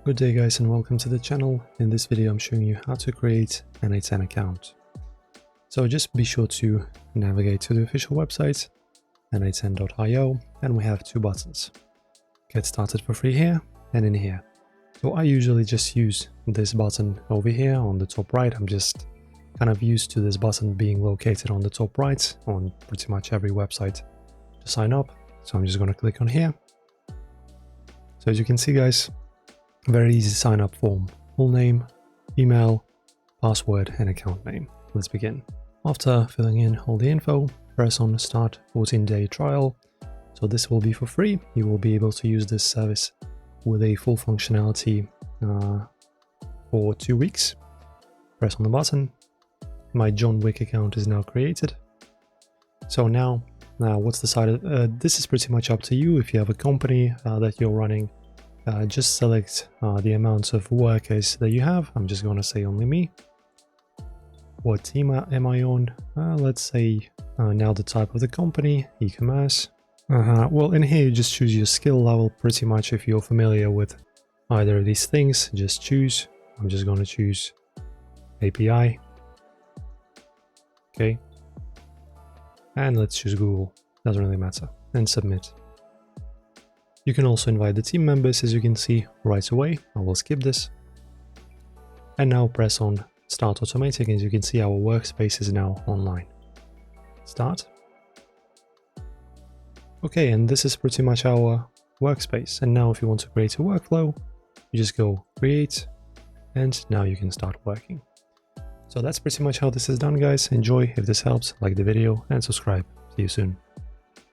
Good day guys and welcome to the channel. In this video I'm showing you how to create an N8N account. So just be sure to navigate to the official website n8n.io and we have two buttons. Get started for free here and in here. So I usually just use this button over here on the top right. I'm just kind of used to this button being located on the top right on pretty much every website to sign up. So I'm just going to click on here. So as you can see guys, very easy sign up form, full name, email, password and account name. Let's begin. After filling in all the info, press on start 14-day trial. So this will be for free. You will be able to use this service with a full functionality for 2 weeks. Press on the button. My John Wick account is now created. So now what's the side of this is pretty much up to you. If you have a company that you're running, just select the amount of workers that you have. I'm just going to say only me. What team am I on? Let's say now the type of the company, e-commerce. Well, in here you just choose your skill level pretty much. If you're familiar with either of these things, just choose. I'm just going to choose API. Okay. And let's choose Google. Doesn't really matter. And submit. You can also invite the team members, as you can see right away. I will skip this. And now press on Start Automatic. As you can see, our workspace is now online. Start. Okay, and this is pretty much our workspace. And now if you want to create a workflow, you just go Create, and now you can start working. So that's pretty much how this is done, guys. Enjoy. If this helps, like the video and subscribe. See you soon.